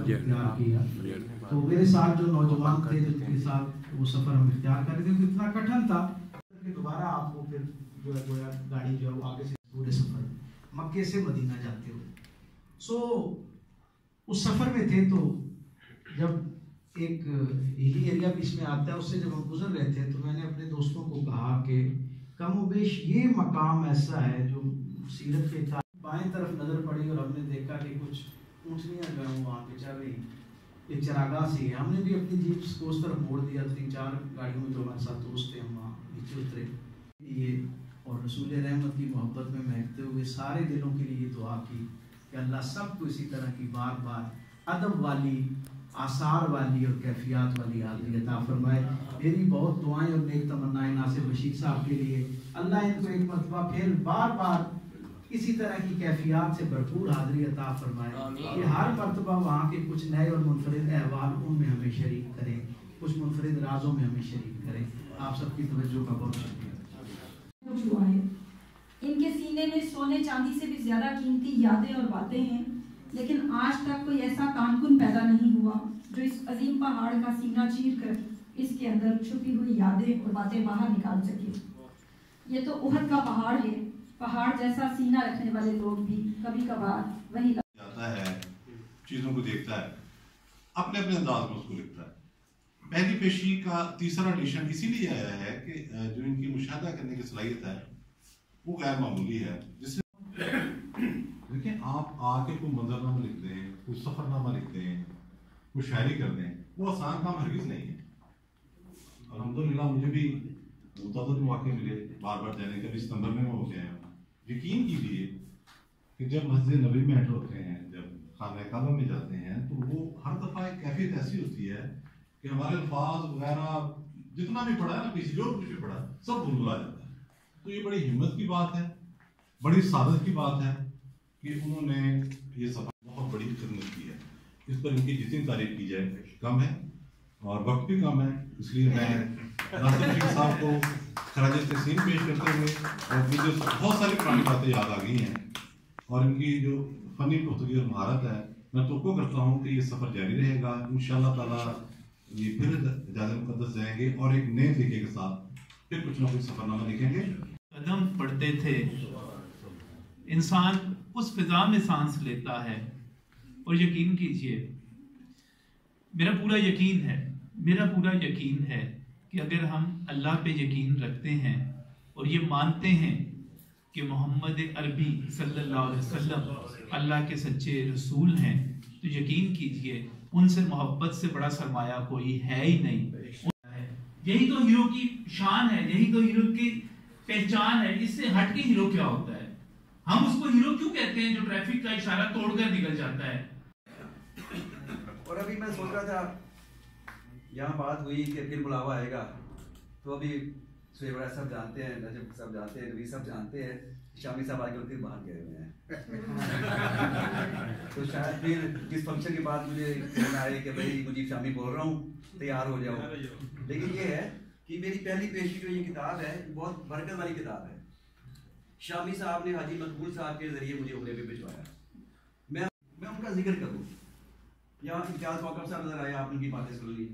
सफ़र इख्तियार किया। तो मेरे साथ जो नौजवान थे जिनके साथ वो सफ़र हम इख्तियार कर रहे थे, तो इतना कठिन था कि दोबारा आपको फिर जो है गोया गाड़ी जो है वो आगे से पूरे सफ़र मक्के से मदीना जाते हुए। सो उस सफ़र में थे, तो जब एक हिली एरिया बीच में आता है, उससे जब हम गुजर रहे थे तो मैंने अपने दोस्तों को कहा कि कमोबेश ये मकाम ऐसा है जो सीरत के बाएं तरफ नज़र पड़ी और हमने देखा कि कुछ ऊँटनियाँ जो हैं वहाँ पे चल रही, एक चरागाह सी है। हमने भी अपनी जीप को उस तरफ मोड़ दिया। 3-4 गाड़ियों में जो हमारे साथ दोस्त थे, हम वहाँ नीचे उतरे ये और रसूल रहमत की मोहब्बत में महकते हुए सारे दिलों के लिए दुआ की कि अल्लाह सबको इसी तरह की बार बार अदब वाली, आसार वाली और कैफियत वाली हाज़िरी अता फरमाए। मेरी बहुत दुआएं और नेक तमन्नाएं नासिर बशीर साहब के लिए, अल्लाह इनको एक मरतबा फिर बार बार इसी तरह की कैफियत से भरपूर हाज़िरी अता फरमाए। ये हर मरतबा वहाँ के कुछ नए और मुनफरिद अहवाल उनमें हमें शरीक करें, कुछ मुनफरिद राजों में हमें शरीक करें। आप सबकी तवज्जो का बहुत शुक्रिया। इनके सीने में सोने चांदी से भी ज्यादा कीमती यादें और बातें हैं, लेकिन आज तक कोई ऐसा कानकुन पैदा नहीं हुआ जो इस अजीम पहाड़ का सीना चीर कर इसके अंदर छुपी हुई यादें और बातें बाहर निकाल सके। ये तो उहद का पहाड़ है, पहाड़ जैसा सीना रखने वाले लोग भी कभी कभार वही जाता है, चीजों को देखता है, अपने अपने अंदाज में उसको लिखता है। पहली पेशी का तीसरा एडिशन इसीलिए आया है कि जो इनकी मुशाहदा करने की सलाहियत है वो गैर मामूली है। जिससे देखिए, आप आके कोई मंजरनामा लिख दें, कोई सफरनामा लिख दें, कोई शायरी कर दें, वो आसान काम हरगिज नहीं है। अल्हम्दुलिल्लाह मुझे भी मुतअद्दिद मौके मिले बार बार जाने के। सितंबर में हो गए हैं। यकीन कीजिए कि जब मस्जिद नबी में एंटर होते हैं, जब खाना काबा में जाते हैं, तो वो हर दफ़ा एक कैफियत ऐसी होती है कि हमारे अल्फाज वगैरह जितना भी पढ़ा है ना, किसी जो कुछ भी पढ़ा सब भूल जाता है। तो ये बड़ी हिम्मत की बात है, बड़ी सादत की बात है कि उन्होंने ये सफर बहुत बड़ी खिदमत की है। इस पर इनकी जितनी तारीफ की जाए कम है और वक्त भी कम है। इसलिए मैं नासिर बशीर साहब को खराज तहसीन पेश करते हुए, और मुझे बहुत सारी पुरानी बातें याद आ गई हैं और इनकी जो फनी पुख्तगी और महारत है, मैं तो करता हूँ कि ये सफ़र जारी रहेगा इंशाअल्लाह ताला। ये फिर इजाज़त मुक़द्दस जाएंगे और एक नए तरीके के साथ फिर कुछ ना कुछ सफरनामा लिखेंगे। कदम पढ़ते थे, इंसान उस फिजा में सांस लेता है। और यकीन कीजिए, मेरा पूरा यकीन है कि अगर हम अल्लाह पे यकीन रखते हैं और ये मानते हैं कि मोहम्मद अरबी सल्लल्लाहु अलैहि वसल्लम अल्लाह के सच्चे रसूल हैं, तो यकीन कीजिए उनसे मोहब्बत से बड़ा सरमाया कोई है ही नहीं। यही तो हीरो की शान है, यही तो हीरो की पहचान है। इससे हट के हीरो क्या होता है? हम उसको हीरो क्यों कहते हैं जो ट्रैफिक का इशारा तोड़कर निकल जाता है? और अभी मैं सोच रहा था, यहाँ बात हुई कि फिर बुलावा आएगा, तो अभी सुहेब सब जानते हैं, नजब सब जानते हैं, नबी सब जानते हैं, शामी साहब आगे फिर बाहर गए हुए हैं। तो शायद फिर इस फंक्शन के बाद मुझे फोन आए कि भाई मुझे शामी बोल रहा हूँ, तैयार हो जाओ। लेकिन ये है कि मेरी पहली पेशी जो ये किताब है बहुत बरकत वाली किताब है। शामी साहब ने हाजी मकबूल साहब के जरिए मुझे उन्हें भी भिजवाया। मैं उनका जिक्र करूँ, यहाँ इम्तियाज वाकफ साहब नजर आए, आप उनकी बातें सुन ली।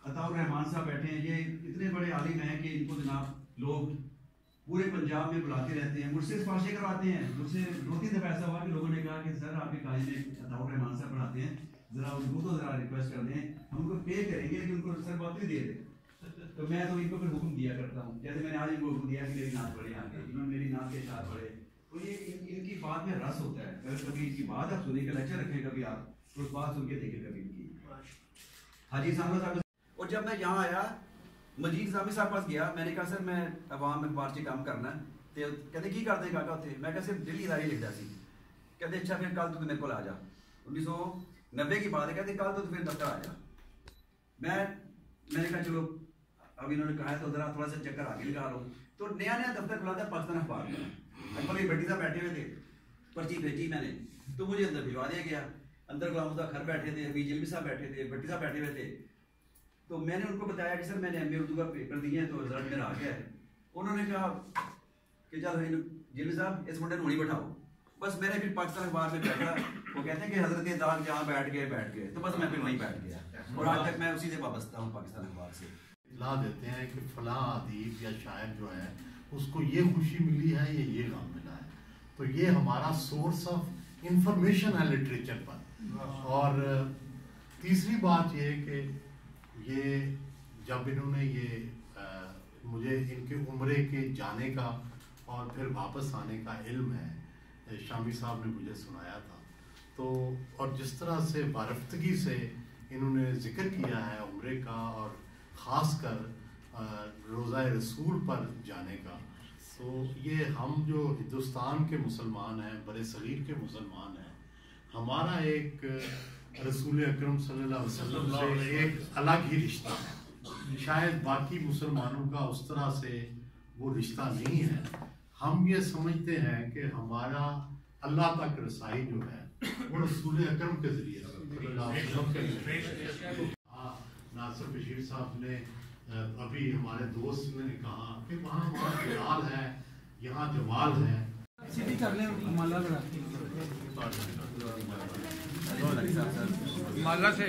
अताउर रहमान साहब बैठे हैं, ये इतने बड़े आलिम हैं कि इनको जनाब लोग पूरे पंजाब में बुलाते रहते हैं, मुझसे सिफारिशें करवाते हैं। मुझसे 2-3 दफ़ा ऐसा हुआ कि लोगों ने कहा कि सर आपके कॉलेज में अताउर रहमान साहब पढ़ाते हैं, ज़रा उनको तो ज़रा रिक्वेस्ट कर दें, हम उनको पे करेंगे लेकिन उनको सर बहुत ही दे दें। तो मैं तो इनको फिर हुक्म दिया करता हूँ, जैसे मैंने आज इनको हुक्म दिया कि मेरी नात पढ़े आगे, इन्होंने मेरी नात के साथ पढ़े। तो ये इनकी बात में रस होता है। अगर कभी इनकी बात आप सुनिए, लेक्चर रखें कभी आप, तो उस बात सुन के देखें कभी इनकी। हाजी साहब, और जब मैं यहाँ आया मजीद सामी साहब पास गया, मैंने कहा सर मैं अवाम अखबार से काम करना है। तो कहते की करते काका थे? मैं कहा सिर्फ दिल्ली दारी लिखता सी। कहते अच्छा फिर कल तो मेरे को आ जा। 1990 की बात है। कहते कल तो फिर दफ्तर आ जा। मैंने कहा चलो, अब इन्होंने कहा है तो जरा थोड़ा सा चक्कर आगे लगा लो। तो नया दफ्तर खुला था पाकिस्तान अखबार में। अकबर की बेटी साहब बैठे हुए थे, पर्ची भेजी मैंने, तो मुझे अंदर भिजवा दिया गया। अंदर गुलाम मुस्तफा खर बैठे थे, अभी जिलमी साहब बैठे थे, भट्टी साहब बैठे हुए थे। तो मैंने उनको बताया कि सर मैंने MA उर्दू का पेपर दिया है, तो रिजल्ट मेरा आ गया है। उन्होंने कहा कि चल जिलमी साहब इस मुंडे को नहीं बैठाओ, بس میرے پھر پاکستان اخبار میں بیٹھا, وہ کہتے ہیں کہ حضرت داغ جہاں بیٹھ گئے, تو بس میں پھر وہیں بیٹھ گیا, اور آج تک میں اسی سے وابستہ ہوں پاکستان اخبار سے. اطلاع دیتے ہیں کہ فلاں ادیب یا شاعر جو ہے اس کو یہ خوشی ملی ہے یا یہ غم ملا ہے, تو یہ ہمارا سورس آف انفارمیشن ہے لٹریچر پر. اور تیسری بات یہ ہے کہ یہ جب انہوں نے یہ مجھے ان کے عمرے کے جانے کا اور پھر واپس آنے کا علم ہے, شامی صاحب نے مجھے سنایا تھا, تو اور جس طرح سے وارفتگی سے انہوں نے ذکر کیا ہے عمرے کا اور خاص کر روزہ رسول پر جانے کا, تو یہ ہم جو ہندوستان کے مسلمان ہیں, برِ صغیر کے مسلمان ہیں, ہمارا ایک رسول اکرم صلی اللہ علیہ وسلم سے ایک الگ ہی رشتہ ہے. شاید باقی مسلمانوں کا اس طرح سے وہ رشتہ نہیں ہے. ہم یہ سمجھتے ہیں کہ ہمارا اللہ تک رسائی جو ہے وہ رسول اکرم کے ذریعے صلی اللہ علیہ وسلم کے ذریعے. ناصر بشیر صاحب نے ابھی ہمارے دوست نے کہا کہ وہاں ہمارا جلال ہے, یہاں جمال ہے. مالا سے